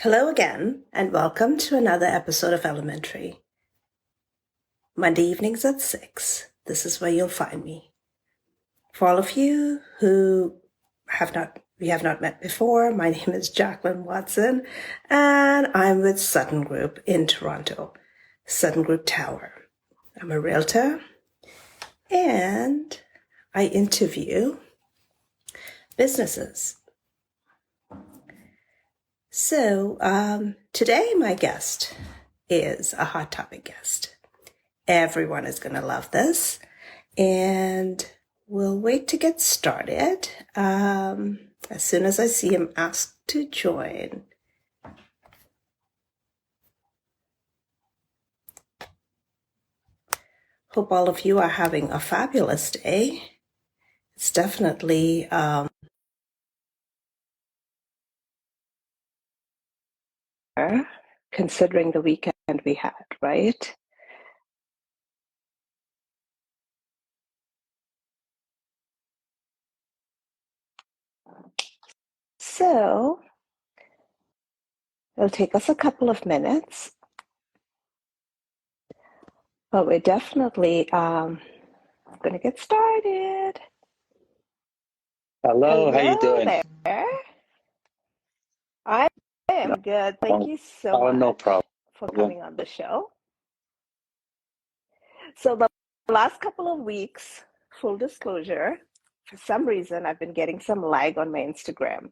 Hello again, and welcome to another episode of Elementary. Monday evenings at 6. This is where you'll find me. For all of you who we have not met before, my name is Jacqueline Watson, and I'm with Sutton Group in Toronto, Sutton Group Tower. I'm a realtor, and I interview businesses. So today my guest is a hot topic guest. Everyone is going to love this, and we'll wait to get started as soon as I see him asked to join. Hope all of you are having a fabulous day. It's definitely considering the weekend we had, right? So it'll take us a couple of minutes, but we're definitely going to get started. Hello, how you doing? There. I am good. Thank you so much no problem. for coming on the show. So the last couple of weeks, full disclosure, for some reason, I've been getting some lag on my Instagram.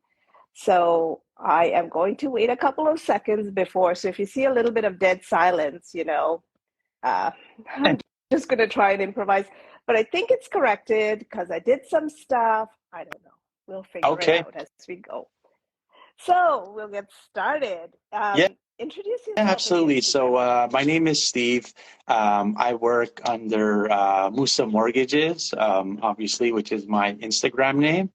So I am going to wait a couple of seconds before. So if you see a little bit of dead silence, I'm just going to try and improvise. But I think it's corrected because I did some stuff. I don't know. We'll figure it out as we go. So we'll get started. Introduce yourself. Yeah, absolutely. So my name is Steve. I work under Musa Mortgages, obviously, which is my Instagram name.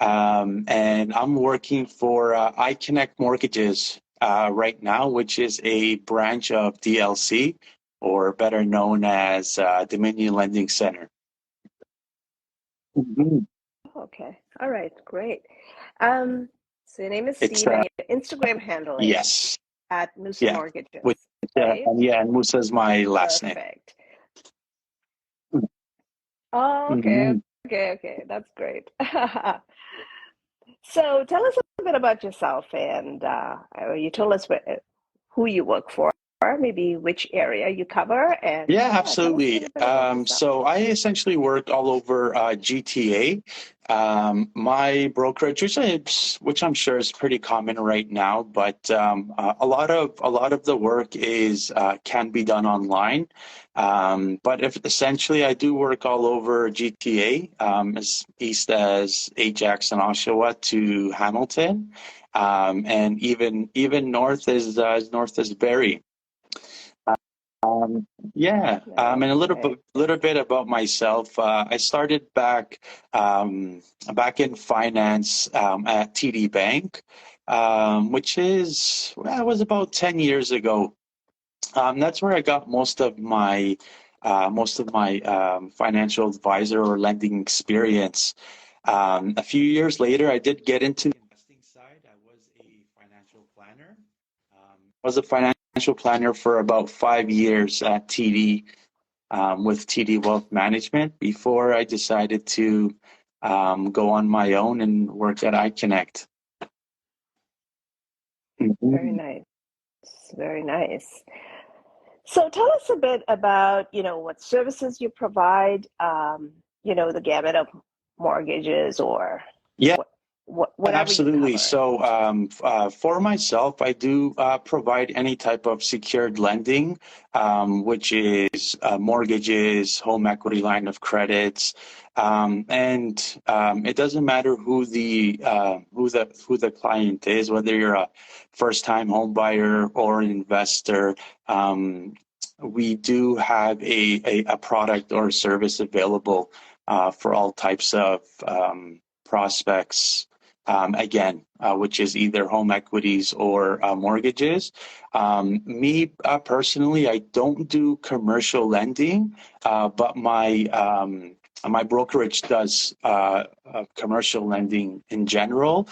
And I'm working for iConnect Mortgages right now, which is a branch of DLC, or better known as Dominion Lending Center. Mm-hmm. Okay. All right. Great. So your name is Steve, and your Instagram handle is? Yes. At Musa Mortgages. Right? And Musa is my last name. Perfect. Oh, okay. Mm-hmm. Okay. That's great. So tell us a bit about yourself, and you told us who you work for, maybe which area you cover. And yeah, absolutely. So I essentially work all over GTA. My brokerage, which I'm sure is pretty common right now, but a lot of the work can be done online. But essentially, I do work all over GTA, as east as Ajax and Oshawa to Hamilton, and even north as Barrie. And a little bit about myself. I started back in finance at TD Bank, which was about 10 years ago. That's where I got most of my financial advisor or lending experience. A few years later, I did get into the investing side. I was a financial planner. For about 5 years at TD with TD Wealth Management before I decided to go on my own and work at iConnect. Very nice. Very nice. So tell us a bit about, what services you provide, the gamut of mortgages or whatever. Absolutely. So for myself, I do provide any type of secured lending, which is mortgages, home equity line of credits, and it doesn't matter who the client is, whether you're a first-time home buyer or an investor. We do have a product or service available for all types of prospects. Which is either home equities or mortgages. Me personally, I don't do commercial lending, but my my brokerage does commercial lending in general,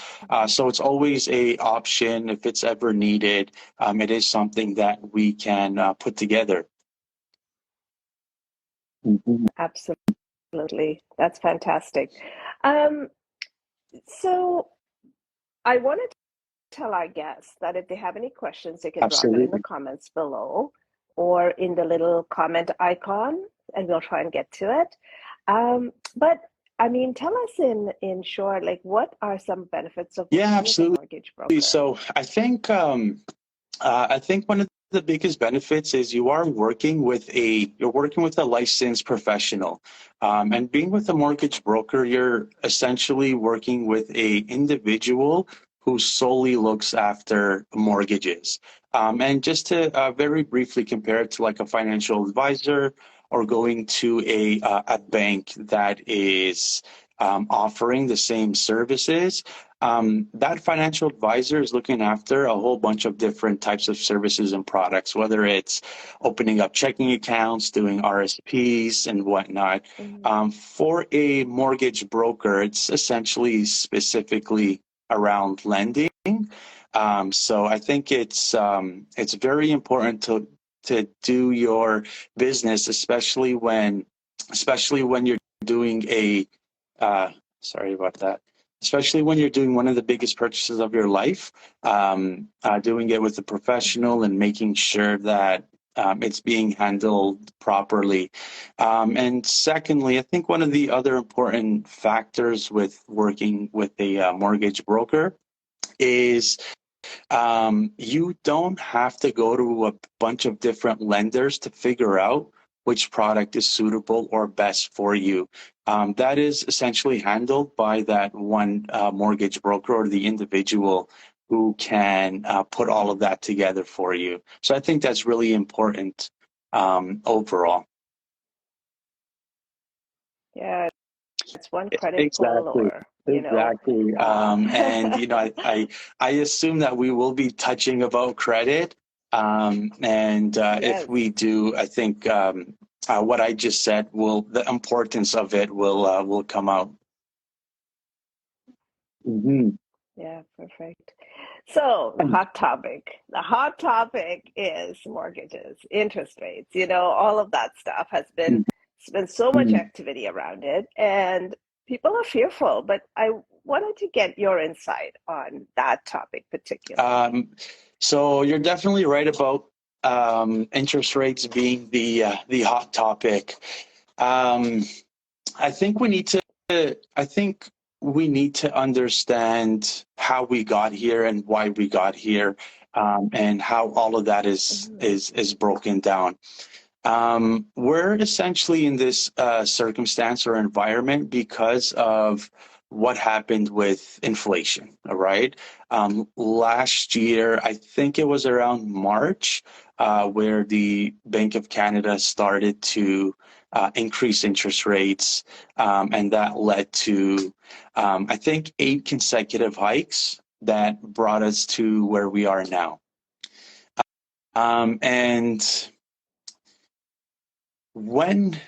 so it's always a option if it's ever needed. It is something that we can put together. Mhm. Absolutely. That's fantastic. Um, so I wanted to tell our guests that if they have any questions, they can drop it in the Absolutely. comments below or in the little comment icon, and we'll try and get to it. But I mean, tell us in short, like what are some benefits of Yeah, working with a absolutely. mortgage broker? So I think one of the biggest benefits is you're working with a licensed professional, and being with a mortgage broker, you're essentially working with a individual who solely looks after mortgages. And just to very briefly compare it to like a financial advisor or going to a bank that is offering the same services, that financial advisor is looking after a whole bunch of different types of services and products, whether it's opening up checking accounts, doing RSPs, and whatnot. Mm-hmm. For a mortgage broker, it's essentially specifically around lending. So I think it's very important to do your business, especially when you're doing a uh, sorry about that, especially when you're doing one of the biggest purchases of your life, doing it with a professional and making sure that it's being handled properly. And secondly, I think one of the other important factors with working with a mortgage broker is you don't have to go to a bunch of different lenders to figure out which product is suitable or best for you. That is essentially handled by that one mortgage broker or the individual who can put all of that together for you. So I think that's really important overall. Yeah, it's one credit pull Exactly. or, Exactly. And I assume that we will be touching about credit. And if yes. we do, I think what I just said the importance of it will come out. Mhm. Yeah, perfect. So the hot topic is mortgages, interest rates, all of that stuff it's been so much Mhm. activity around it and people are fearful, but I wanted to get your insight on that topic particularly. Um, so you're definitely right about interest rates being the hot topic. Um, I think we need to. I think we need to understand how we got here and why we got here, and how all of that is Mhm. is is broken down. We're essentially in this circumstance or environment because of what happened with inflation. All right. Last year, I think it was around March, where the Bank of Canada started to increase interest rates, and that led to, I think, 8 consecutive hikes that brought us to where we are now. And when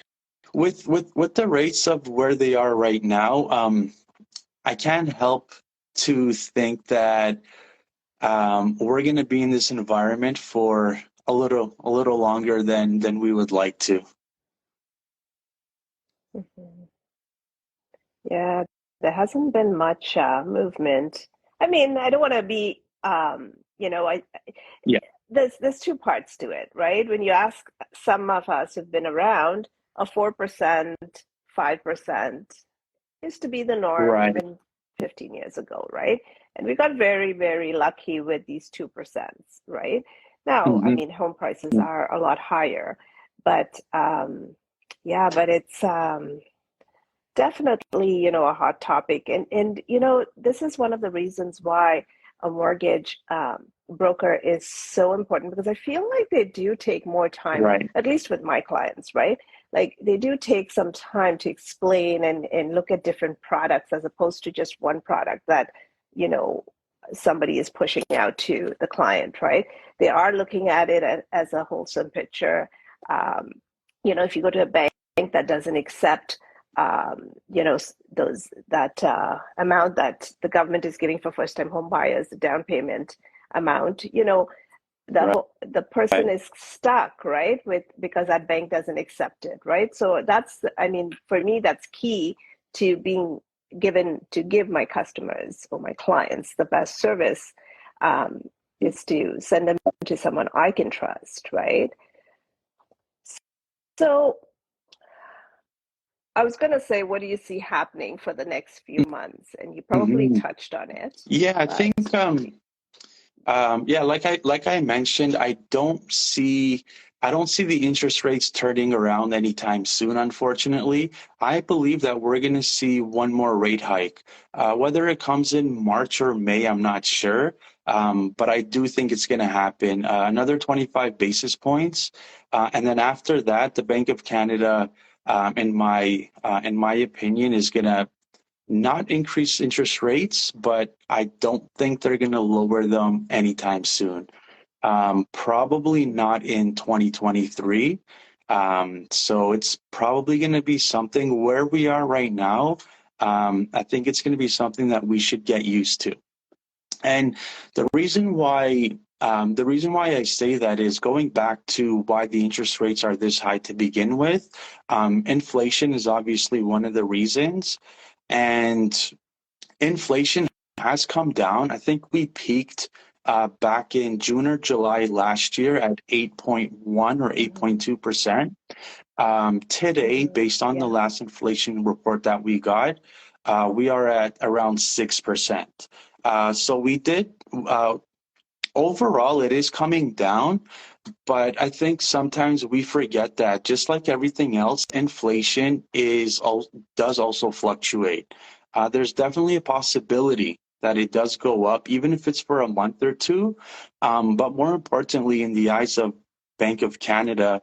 with the rates of where they are right now, I can't help to think that we're going to be in this environment for a little longer than we would like to. Mhm. Yeah, there hasn't been much movement. I mean, I don't want to be, I Yeah. there's two parts to it, right? When you ask some of us who've been around, a 4%, 5% used to be the norm Right. even 15 years ago, right? And we got very, very lucky with these 2%, right? Now, I Hmm. mean, home prices are a lot higher, but yeah, but it's definitely, a hot topic. And this is one of the reasons why a mortgage broker is so important because I feel like they do take more time, Right. at least with my clients, right? Like they do take some time to explain and look at different products as opposed to just one product that, you know, somebody is pushing out to the client, right? They are looking at it as a wholesome picture. Um, if you go to a bank that doesn't accept those that amount that the government is giving for first-time home buyers, the down payment amount, Right. the person is stuck, right, with because that bank doesn't accept it, right? So that's, I mean, for me, that's key to being given to give my customers or my clients the best service, um, is to send them to someone I can trust, right? So I was going to say, what do you see happening for the next few months? And you probably Mhm. touched on it, Yeah, I but think yeah, like I mentioned, I don't see the interest rates turning around anytime soon, unfortunately. I believe that we're going to see one more rate hike. Whether it comes in March or May, I'm not sure. But I do think it's going to happen. Another 25 basis points. And then after that, the Bank of Canada, in my opinion, is going to not increase interest rates, but I don't think they're going to lower them anytime soon. Probably not in 2023. So it's probably going to be something where we are right now. I think it's going to be something that we should get used to. And the reason why I say that is going back to why the interest rates are this high to begin with. Inflation is obviously one of the reasons, and inflation has come down. I think we peaked back in June or July last year at 8.1 or mm-hmm, 8.2%. Today, mm-hmm, based on the yeah. last inflation report that we got, we are at around 6%. So we did, overall, it is coming down, but I think sometimes we forget that just like everything else, inflation does also fluctuate. There's definitely a possibility that it does go up, even if it's for a month or two. But more importantly, in the eyes of Bank of Canada,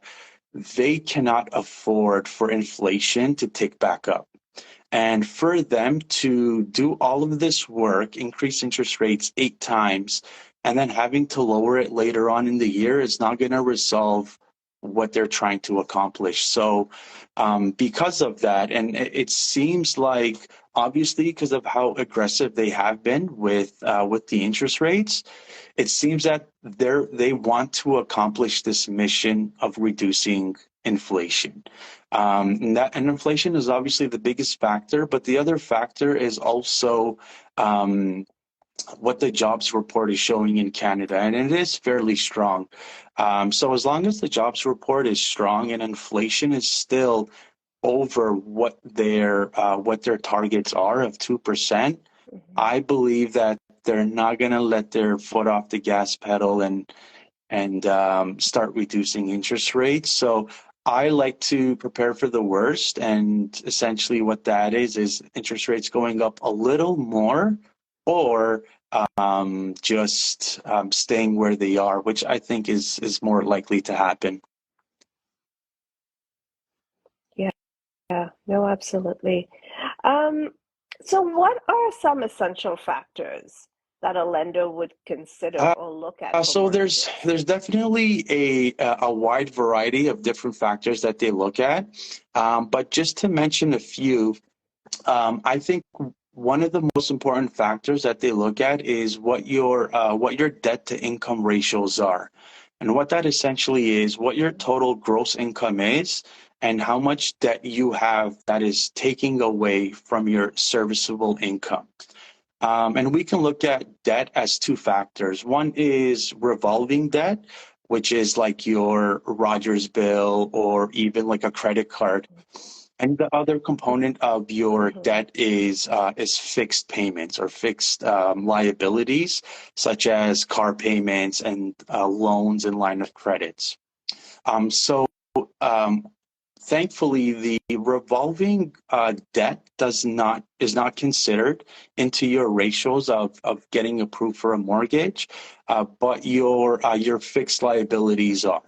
they cannot afford for inflation to tick back up. And for them to do all of this work, increase interest rates 8 times, and then having to lower it later on in the year is not going to resolve what they're trying to accomplish. So, because of that, and it seems like obviously because of how aggressive they have been with the interest rates, it seems that they want to accomplish this mission of reducing inflation. And inflation is obviously the biggest factor, but the other factor is also um, what the jobs report is showing in Canada, and it is fairly strong. So as long as the jobs report is strong and inflation is still over what their targets are of 2%, Mm-hmm. I believe that they're not going to let their foot off the gas pedal and start reducing interest rates. So I like to prepare for the worst, and essentially what that is interest rates going up a little more, or just staying where they are, which I think is more likely to happen. Yeah, yeah, no, absolutely. Um, so what are some essential factors that a lender would consider Uh, or look at for so there's mortgages? there's definitely a wide variety of different factors that they look at, but just to mention a few, I think one of the most important factors that they look at is what your debt to income ratios are, and what that essentially is what your total gross income is, and how much debt you have that is taking away from your serviceable income. And we can look at debt as two factors. One is revolving debt, which is like your Rogers bill or even like a credit card. And the other component of your Mm-hmm. debt is fixed payments or fixed liabilities, such as car payments and loans and line of credits. So um, thankfully, the revolving debt is not considered into your ratios of getting approved for a mortgage, but your fixed liabilities are.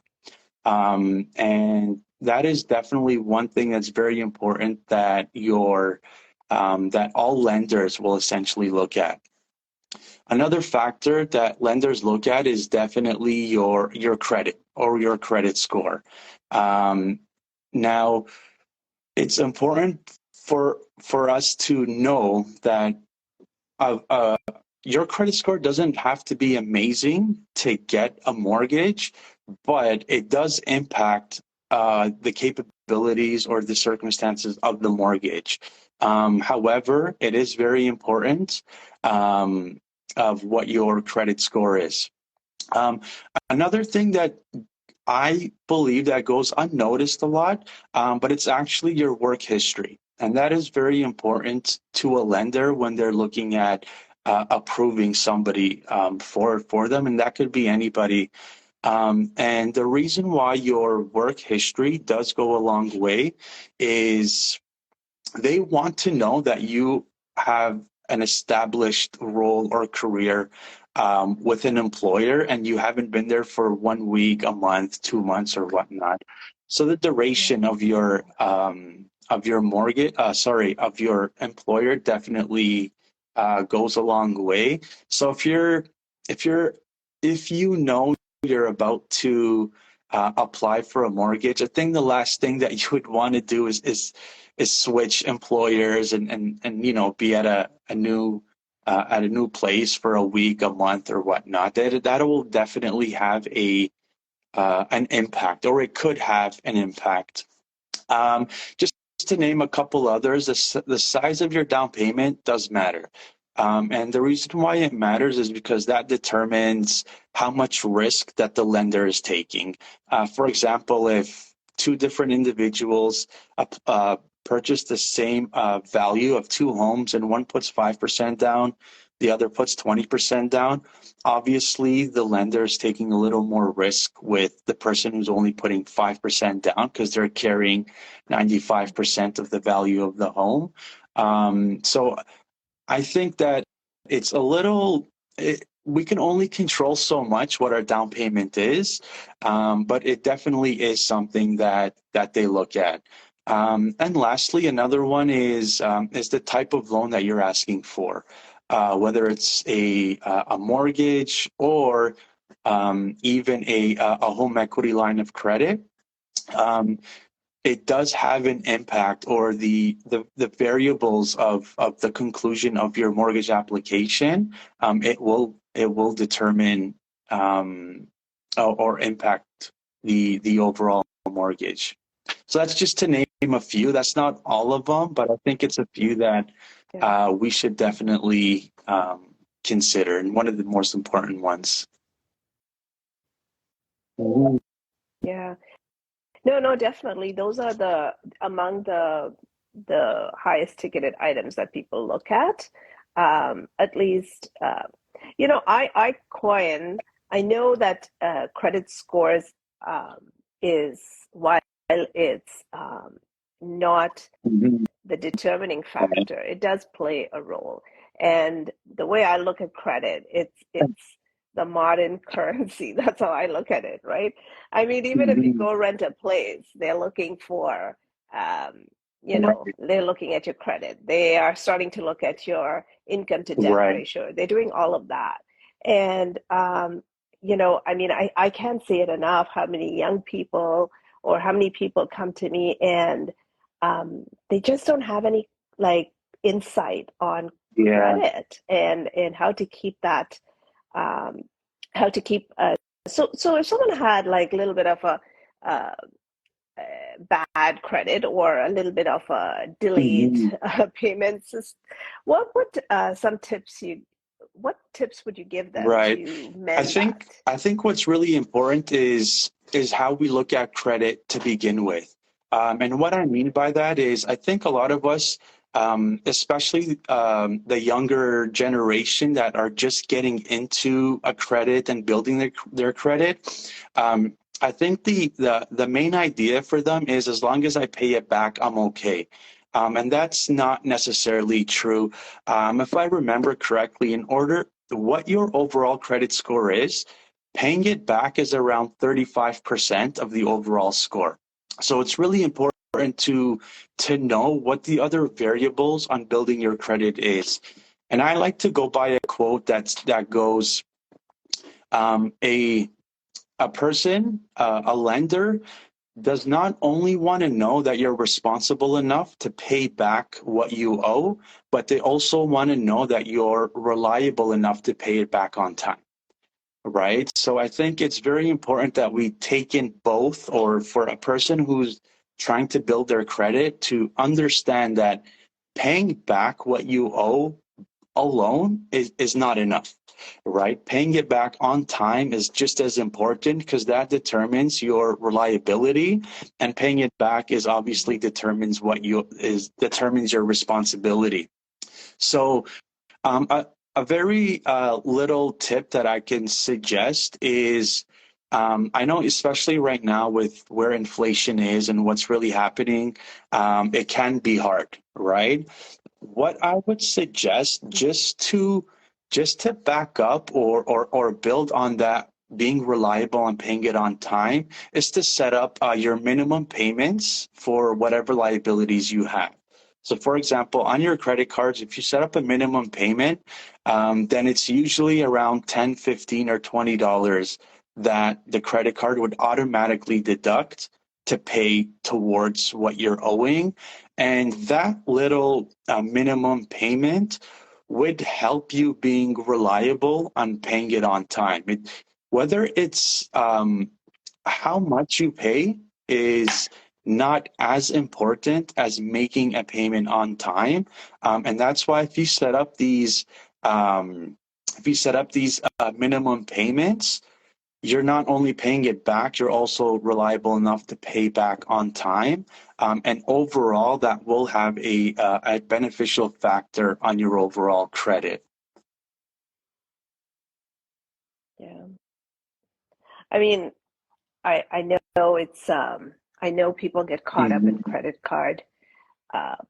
And that is definitely one thing that's very important that all lenders will essentially look at. Another factor that lenders look at is definitely your credit or your credit score. Um, Now, it's important. for us to know that your credit score doesn't have to be amazing to get a mortgage, but it does impact the capabilities or the circumstances of the mortgage. However, it is very important of what your credit score is. Um, Another thing that I believe that goes unnoticed a lot, but it's actually your work history. And that is very important to a lender when they're looking at approving somebody for them. And that could be anybody. And the reason why your work history does go a long way is they want to know that you have an established role or career with an employer and you haven't been there for 1 week, a month, 2 months, or whatnot. So the duration of your mortgage, of your employer definitely goes a long way. So if you know you're about to apply for a mortgage, I think the last thing that you would want to do is switch employers and be at a new place for a week, a month, or whatnot. That will definitely have an impact, or it could have an impact. Just to name a couple others, the size of your down payment does matter. And the reason why it matters is because that determines how much risk that the lender is taking. For example, if two different individuals purchase the same value of two homes and one puts 5% down, the other puts 20% down, obviously the lender is taking a little more risk with the person who's only putting 5% down because they're carrying 95% of the value of the home. So I think that it's a little, we can only control so much what our down payment is, but it definitely is something that they look at. And lastly, another one is the type of loan that you're asking for, whether it's a mortgage or even a home equity line of credit. It does have an impact, or the variables of the conclusion of your mortgage application. It will determine or impact the overall mortgage. So that's just to name a few. That's not all of them, but I think it's a few that we should definitely consider, and one of the most important ones. Yeah. No, definitely. Those are among the highest ticketed items that people look at. At least, I know that credit scores is, while it's not Mhm. the determining factor, it does play a role. And the way I look at credit, it's the modern currency. That's how I look at it, right? I mean, even if you Mhm. go rent a place, they're looking for, they're looking at your credit. They are starting to look at your income to debt Right. ratio. They're doing all of that. And, I mean, I can't say it enough how many young people or how many people come to me and they just don't have any like insight on Yeah. credit and how to keep that um, how to keep so if someone had like a little bit of a uh, bad credit or a little bit of a delayed Mhm. payments, what what tips would you give them Right. to I mend that? think I think what's really important is how we look at credit to begin with. And what I mean by that is I think a lot of us, especially the younger generation that are just getting into a credit and building their credit, I think the main idea for them is as long as I pay it back, I'm okay. And that's not necessarily true. If I remember correctly, in order what your overall credit score is, paying it back is around 35% of the overall score. So it's really important to know what the other variables on building your credit is. And I like to go by a quote that goes, um, a a person, a lender does not only want to know that you're responsible enough to pay back what you owe, but they also want to know that you're reliable enough to pay it back on time, right? So I think it's very important that we take in both, or for a person who's trying to build their credit to understand that paying back what you owe alone is not enough, right? Paying it back on time is just as important because that determines your reliability, and paying it back is obviously determines your responsibility. So a very little tip that I can suggest is, I know especially right now with where inflation is and what's really happening, it can be hard, right? What I would suggest, just to back up or build on that being reliable and paying it on time, is to set up your minimum payments for whatever liabilities you have. So for example, on your credit cards, if you set up a minimum payment, then it's usually around 10, 15, or $20 that the credit card would automatically deduct to pay towards what you're owing. And that little minimum payment would help you being reliable on paying it on time. Whether it's how much you pay is not as important as making a payment on time. And that's why if you set up these minimum payments, you're not only paying it back, you're also reliable enough to pay back on time. And overall, that will have a beneficial factor on your overall credit. Yeah. I mean, I know it's I know people get caught up in Mhm. credit card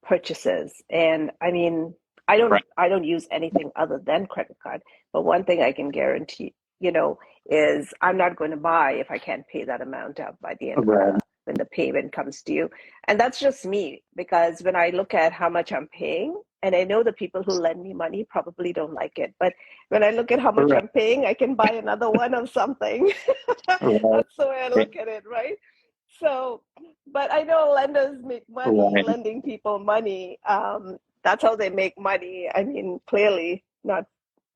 purchases, and I mean, Right. I don't use anything other than credit card. But one thing I can guarantee, you know, is I'm not going to buy if I can't pay that amount up by the end of Right. the when the payment comes due. And that's just me, because when I look at how much I'm paying, and I know the people who lend me money probably don't like it, but when I look at how much Right. I'm paying, I can buy another one of something. Right. That's the way I look at it, right? So, but I know lenders make money Right. lending people money. That's how they make money. I mean, clearly not,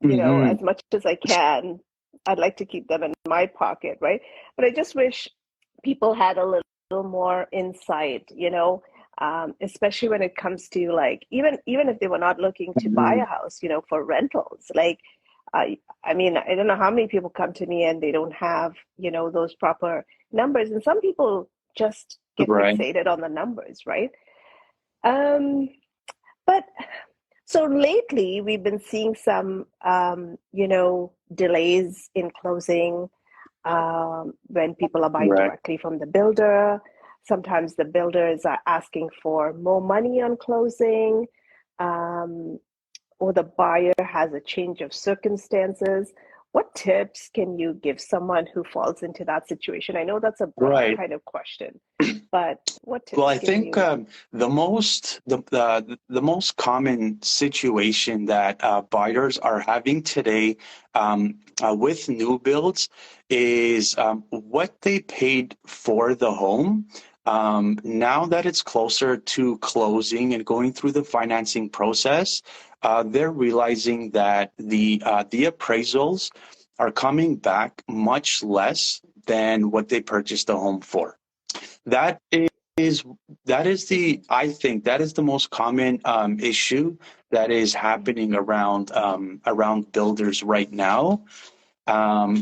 you know, Hmm. as much as I can. I'd like to keep them in my pocket, right? But I just wish people had a little more insight, you know, especially when it comes to like even if they were not looking to buy Hmm. a house, you know, for rentals. Like, I mean, I don't know how many people come to me and they don't have, you know, those proper numbers, and some people just get Right. fixated on the numbers, right? Um, but so lately we've been seeing some, you know, delays in closing when people are buying Right. directly from the builder. Sometimes the builders are asking for more money on closing, um, or the buyer has a change of circumstances. What tips can you give someone who falls into that situation? I know that's a broad Right. kind of question, but what Well, tips I can think you? the most common situation that buyers are having today with new builds is what they paid for the home. Now that it's closer to closing and going through the financing process, they're realizing that the appraisals are coming back much less than what they purchased the home for. That is that is the I think that is the most common issue that is happening around builders right now,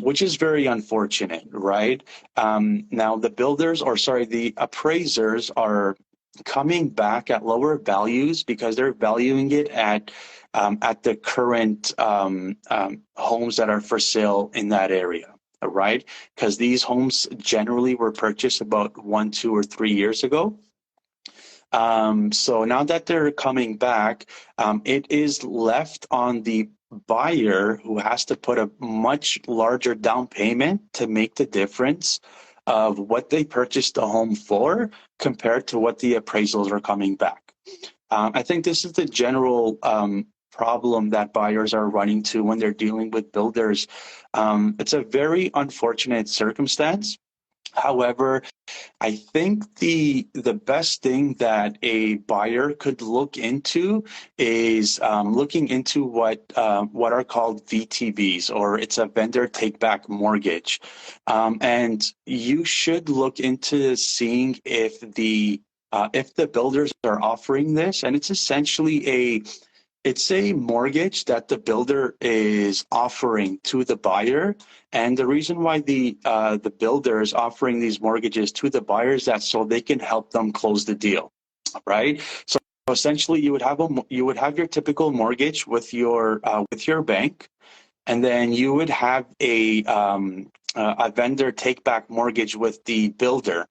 which is very unfortunate, right? Now the builders, or sorry, the appraisers are coming back at lower values because they're valuing it at the current homes that are for sale in that area, right? Because these homes generally were purchased about 1, 2, or 3 years ago. So now that they're coming back, it is left on the buyer who has to put a much larger down payment to make the difference of what they purchased the home for compared to what the appraisals are coming back. I think this is the general problem that buyers are running to when they're dealing with builders. It's a very unfortunate circumstance, However, I think the best thing that a buyer could look into is looking into what are called VTBs, or it's a vendor take back mortgage, and you should look into seeing if the builders are offering this, and it's a mortgage that the builder is offering to the buyer, and the reason why the builder is offering these mortgages to the buyers is that so they can help them close the deal, right? So essentially, you would have your typical mortgage with your bank, and then you would have a vendor take back mortgage with the builder.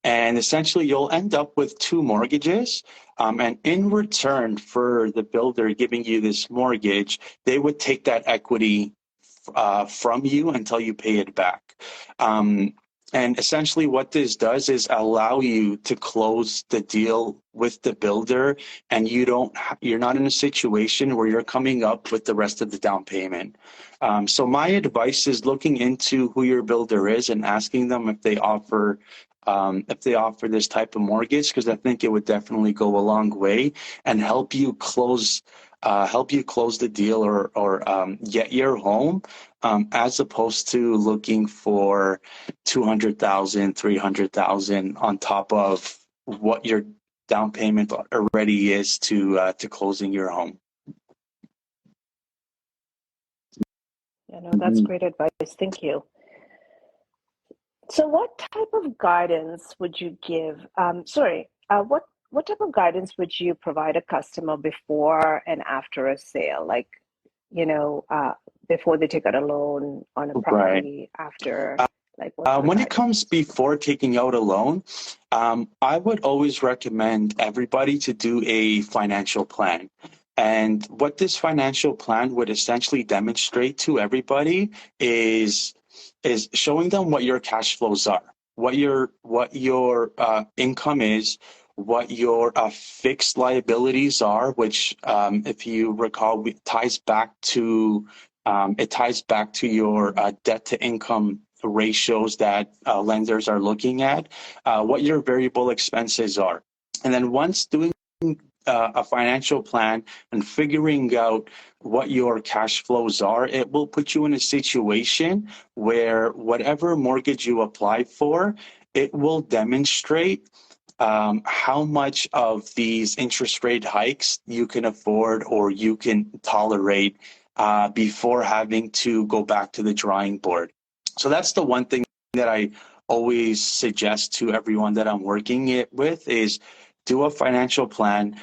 And essentially, you'll end up with two mortgages. And in return for the builder giving you this mortgage, they would take that equity from you until you pay it back. Um, and essentially, what this does is allow you to close the deal with the builder, and you're not in a situation where you're coming up with the rest of the down payment. So my advice is looking into who your builder is and asking them if they offer this type of mortgage, because I think it would definitely go a long way and help you close the deal or get your home, as opposed to looking for 200,000, 300,000 on top of what your down payment already is to closing your home. You know, that's great advice. Thank you. So, what type of guidance would you give? What type of guidance would you provide a customer before and after a sale? Like, you know, before they take out a loan on a Right. property, after, like, what sort of When it guidance? comes before taking out a loan, I would always recommend everybody to do a financial plan. And what this financial plan would essentially demonstrate to everybody is showing them what your cash flows are, what your income is, what your fixed liabilities are, which, if you recall, it ties back to your debt to income ratios that lenders are looking at, what your variable expenses are. And then once doing a financial plan and figuring out what your cash flows are, it will put you in a situation where whatever mortgage you apply for, it will demonstrate how much of these interest rate hikes you can afford or you can tolerate before having to go back to the drawing board. So that's the one thing that I always suggest to everyone that I'm working it with is do a financial plan.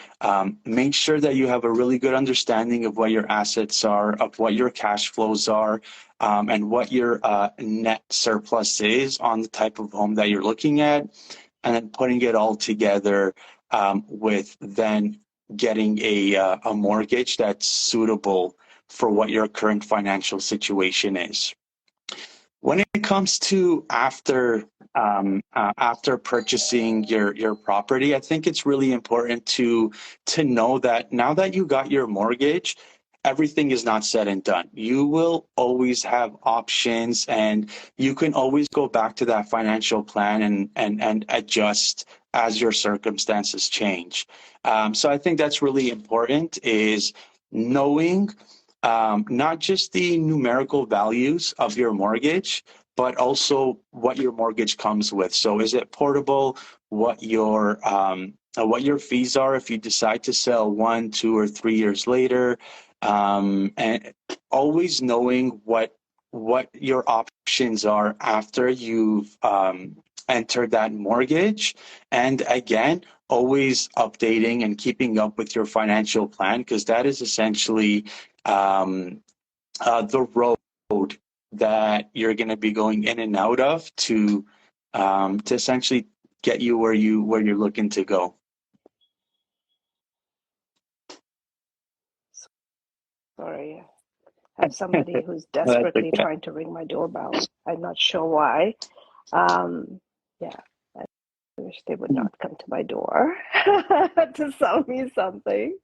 Make sure that you have a really good understanding of what your assets are, of what your cash flows are, and what your net surplus is on the type of home that you're looking at, and then putting it all together with then getting a mortgage that's suitable for what your current financial situation is. When it comes to after purchasing your property, I think it's really important to know that now that you got your mortgage, everything is not said and done. You will always have options, and you can always go back to that financial plan and adjust as your circumstances change. So I think that's really important is knowing not just the numerical values of your mortgage, but also what your mortgage comes with. So is it portable? What your fees are if you decide to sell 1, 2, or 3 years later, and always knowing what your options are after you've entered that mortgage, and again, always updating and keeping up with your financial plan, because that is essentially um, the road that you're going to be going in and out of to essentially get you where you're looking to go. Sorry, I have somebody who's That's desperately okay. trying to ring my doorbell. I'm not sure why. Yeah, I wish they would not come to my door to sell me something.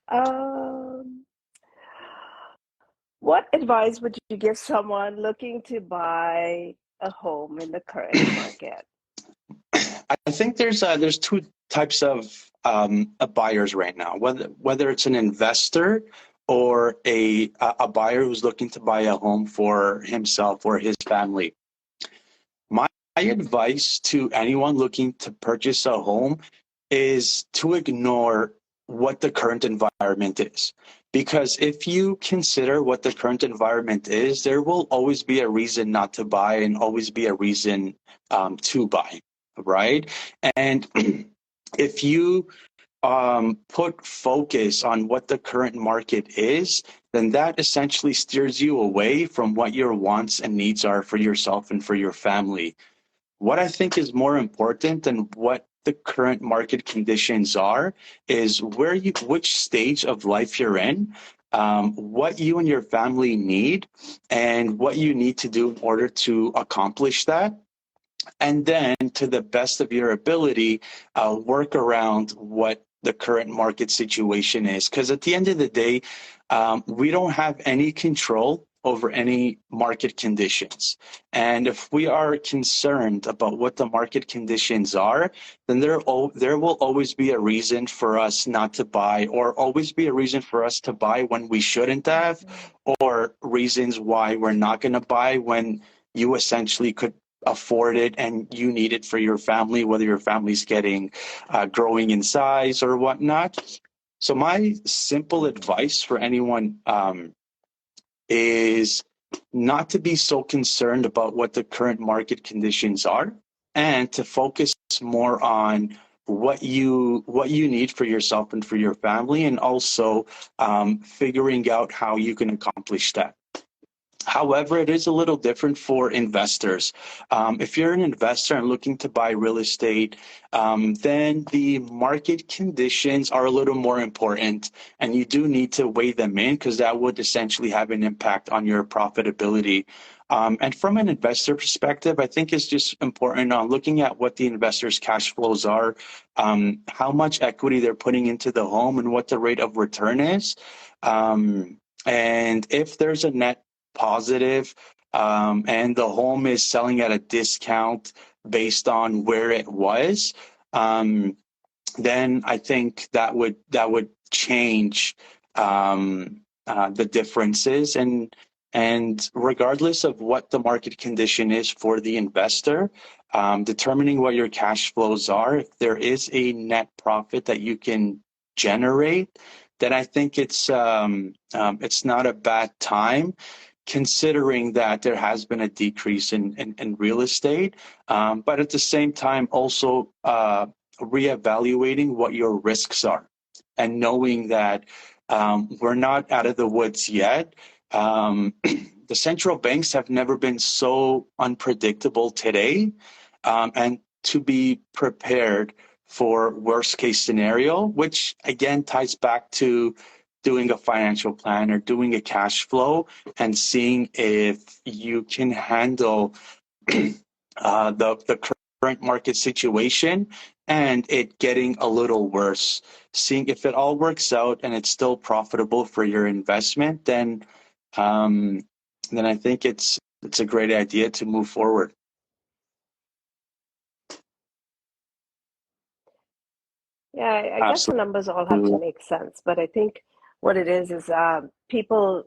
Um, what advice would you give someone looking to buy a home in the current market? I think there's two types of buyers right now. Whether it's an investor or a buyer who's looking to buy a home for himself or his family. My advice to anyone looking to purchase a home is to ignore what the current environment is. Because if you consider what the current environment is, there will always be a reason not to buy and always be a reason to buy, right? And if you put focus on what the current market is, then that essentially steers you away from what your wants and needs are for yourself and for your family. What I think is more important than what the current market conditions are is which stage of life you're in, what you and your family need, and what you need to do in order to accomplish that. And then, to the best of your ability, work around what the current market situation is. Because at the end of the day, we don't have any control over any market conditions. And if we are concerned about what the market conditions are, then there will always be a reason for us not to buy, or always be a reason for us to buy when we shouldn't have, or reasons why we're not going to buy when you essentially could afford it and you need it for your family, whether your family's getting growing in size or whatnot. So my simple advice for anyone is not to be so concerned about what the current market conditions are, and to focus more on what you need for yourself and for your family, and also figuring out how you can accomplish that. However, it is a little different for investors. If you're an investor and looking to buy real estate, then the market conditions are a little more important, and you do need to weigh them in, because that would essentially have an impact on your profitability. And from an investor perspective, I think it's just important on looking at what the investor's cash flows are, how much equity they're putting into the home, and what the rate of return is. And if there's a net positive, and the home is selling at a discount based on where it was, then I think that would change the differences. And regardless of what the market condition is for the investor, determining what your cash flows are, if there is a net profit that you can generate, then I think it's not a bad time, considering that there has been a decrease in real estate, but at the same time also reevaluating what your risks are, and knowing that we're not out of the woods yet. The central banks have never been so unpredictable today, and to be prepared for worst case scenario, which again ties back to doing a financial plan or doing a cash flow, and seeing if you can handle the current market situation and it getting a little worse. Seeing if it all works out and it's still profitable for your investment, then I think it's a great idea to move forward. Yeah, I guess the Absolutely. numbers all have to make sense, but I think what it is people,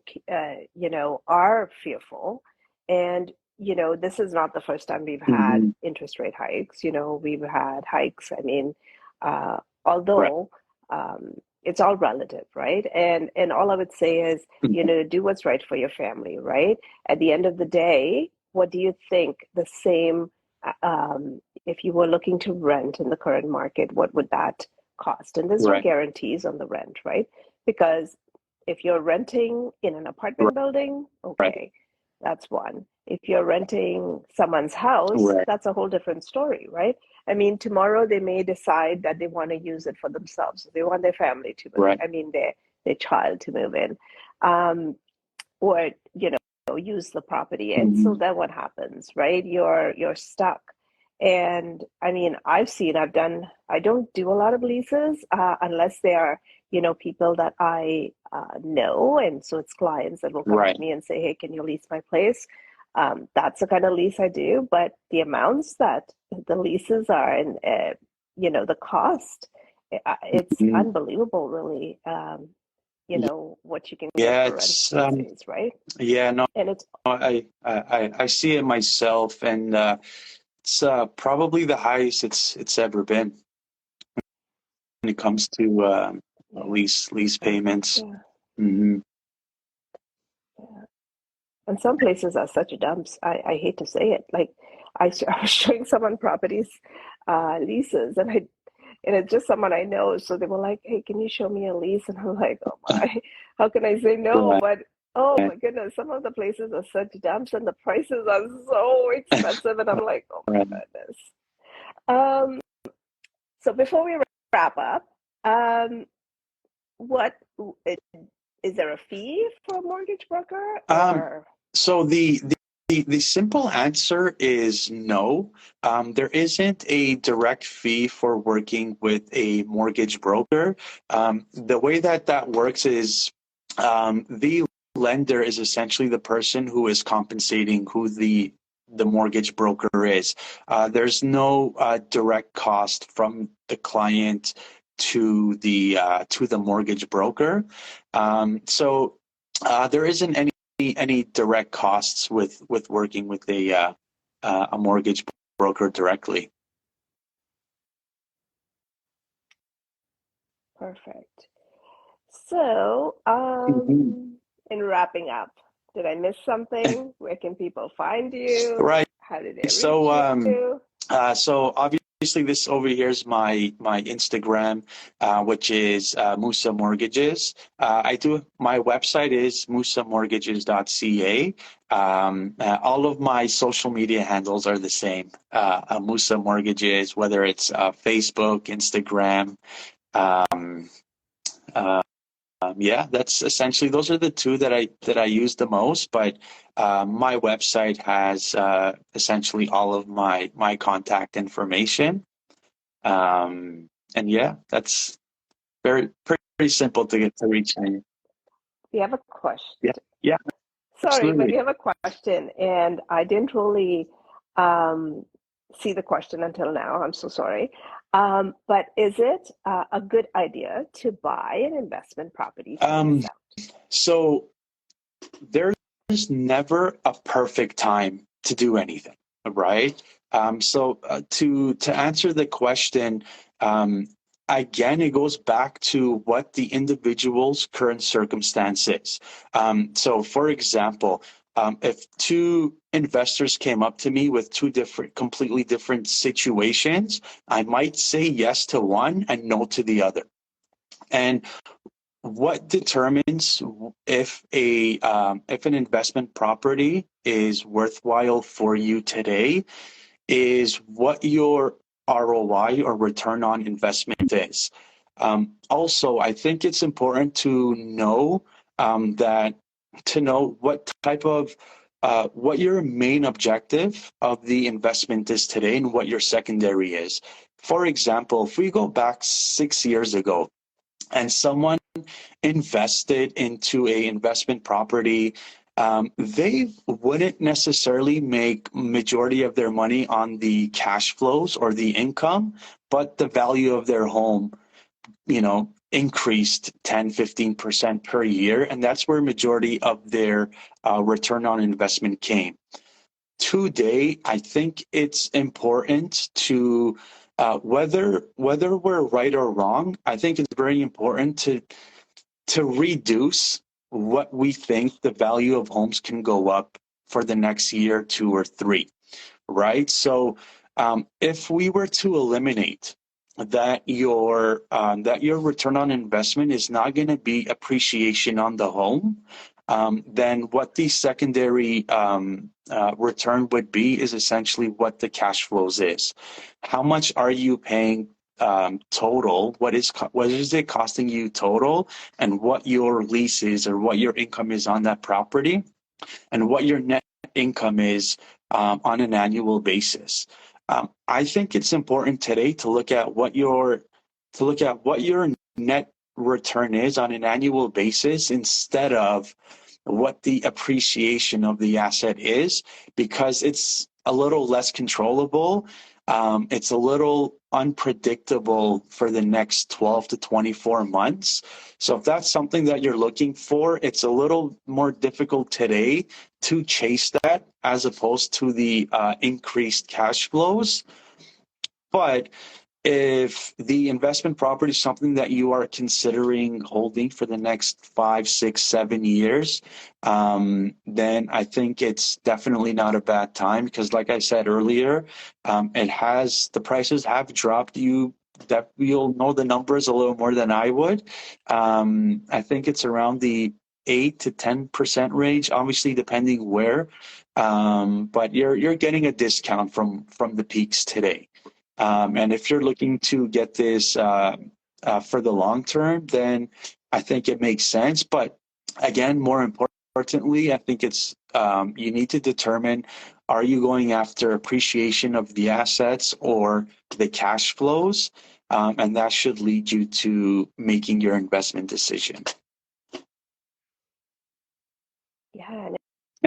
are fearful, and this is not the first time we've had Mhm. interest rate hikes. We've had hikes. I mean, Right. although it's all relative, right? And all I would say is, Mhm. do what's right for your family, right? At the end of the day, what do you think the same, if you were looking to rent in the current market, what would that cost? And there's no Right. guarantees on the rent, right? Because if you're renting in an apartment Right. building, Right. okay, that's one. If you're renting someone's house, Right. that's a whole different story, right? I mean, tomorrow they may decide that they want to use it for themselves. They want their family to move. Right. I mean, their child to move in, or use the property. And so Mhm. then what happens, right? You're stuck. And I mean, I don't do a lot of leases unless they are, people that I know. And so it's clients that will come to Right. me and say, hey, can you lease my place? That's the kind of lease I do, but the amounts that the leases are and the cost, it's Mhm. unbelievable, really. What you can get Yeah, for rent it's these days, right? yeah, no, And it's I see it myself, and it's probably the highest it's ever been when it comes to yeah, lease payments. yeah, Hmm. yeah. And some places are such dumps. I hate to say it. Like I was showing someone properties, leases, and it's just someone I know. So they were like, "Hey, can you show me a lease?" And I'm like, "Oh my, how can I say no?" Right. But oh my goodness, some of the places are such dumps, and the prices are so expensive. And I'm like, "Oh my Right. goodness." Um, so before we wrap up, um, what is there a fee for a mortgage broker Um, or? so the simple answer is no. There isn't a direct fee for working with a mortgage broker. The way that works is the lender is essentially the person who is compensating who the mortgage broker is. There's no direct cost from the client to the mortgage broker. There isn't any direct costs with working with a mortgage broker directly. Perfect. So, Mhm. in wrapping up, did I miss something? Where can people find you? Right. How do they So reach you? so obviously this over here is my Instagram, which is Musa Mortgages. I do my website is musamortgages.ca. All of my social media handles are the same. Musa Mortgages, whether it's Facebook, Instagram. Um, uh, yeah, that's essentially those are the two that I use the most. But my website has essentially all of my contact information. And yeah, that's pretty simple to get to reach me. We have a question. Yeah, yeah, Sorry, but absolutely. we have a question, and I didn't really um, see the question until now. I'm so sorry. But is it a good idea to buy an investment property to lease Um, out? so there's never a perfect time to do anything, right? To answer the question, um, again, it goes back to what the individual's current circumstance is. So, for example, if two investors came up to me with completely different situations, I might say yes to one and no to the other. And what determines if an investment property is worthwhile for you today is what your ROI or return on investment is. Also, I think it's important to know that to know what type of what your main objective of the investment is today and what your secondary is. For example, if we go back 6 years ago and someone invested into a investment property, they wouldn't necessarily make majority of their money on the cash flows or the income, but the value of their home, increased 10-15% per year. And that's where majority of their return on investment came. Today, I think it's important to whether we're right or wrong, I think it's very important to reduce what we think the value of homes can go up for the next year, 2 or 3, right? So if we were to eliminate that your return on investment is not going to be appreciation on the home, then what the secondary return would be is essentially what the cash flows is. How much are you paying total? What is it costing you total, and what your lease is or what your income is on that property, and what your net income is on an annual basis. I think it's important today to look at what your net return is on an annual basis instead of what the appreciation of the asset is, because it's a little less controllable. It's a little unpredictable for the next 12 to 24 months. So if that's something that you're looking for, it's a little more difficult today to chase that as opposed to the increased cash flows. But if the investment property is something that you are considering holding for the next 5, 6, 7 years, then I think it's definitely not a bad time, because like I said earlier, the prices have dropped. You'll know the numbers a little more than I would. I think it's around the 8 to 10% range, obviously depending where. But you're getting a discount from the peaks today. And if you're looking to get this for the long term, then I think it makes sense. But again, more importantly, I think it's you need to determine, are you going after appreciation of the assets or the cash flows? And that should lead you to making your investment decision. Yeah, and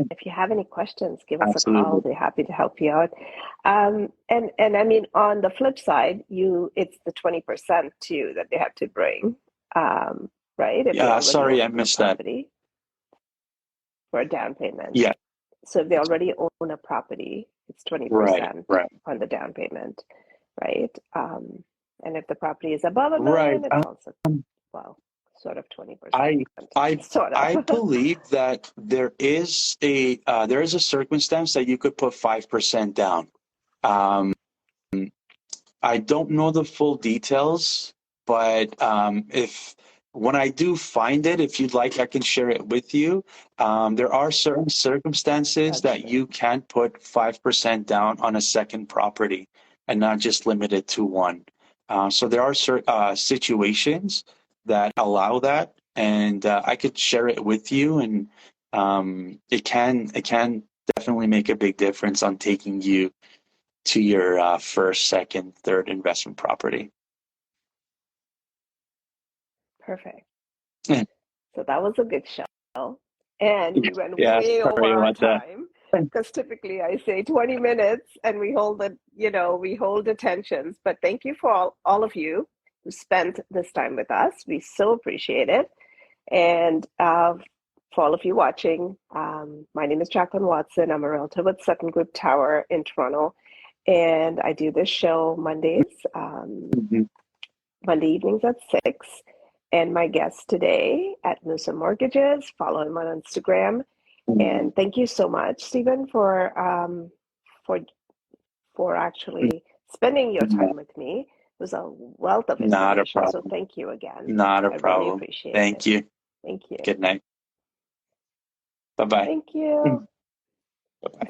if you have any questions, give us a call. Absolutely. We're happy to help you out. And I mean, on the flip side, it's the 20% too that they have to bring, right? If they already Sorry, I own a missed that. property for a down payment. Yeah, So if they already own a property, it's 20% right. on the down payment, right? And if the property is above $1 Right. million, it's also, well, sort of 20%. I Sort I of. believe that there is a circumstance that you could put 5% down. Um, I don't know the full details, but if when I do find it, if you'd like, I can share it with you. There are certain circumstances that you can put 5% down on a second property and not just limit it to one. So there are situations that allow that, and I could share it with you, and it can definitely make a big difference on taking you to your first, second, third investment property. Perfect. So that was a good show. And we went Yeah, way over sorry our about that. time, because typically I say 20 minutes and we hold it, we hold attentions. But thank you for all of you who spent this time with us. We so appreciate it. And for all of you watching, my name is Jacqueline Watson. I'm a realtor with Sutton Group Tower in Toronto. And I do this show Mondays, Mhm. Monday evenings at 6. And my guest today at Musa Mortgages, follow him on Instagram. And thank you so much, Stephen, for actually spending your time with me. It was a wealth of Not a information. So problem. thank you again. Not a I really problem. appreciate it. Thank you. Thank you. Good night. Bye-bye. Thank you. Bye-bye.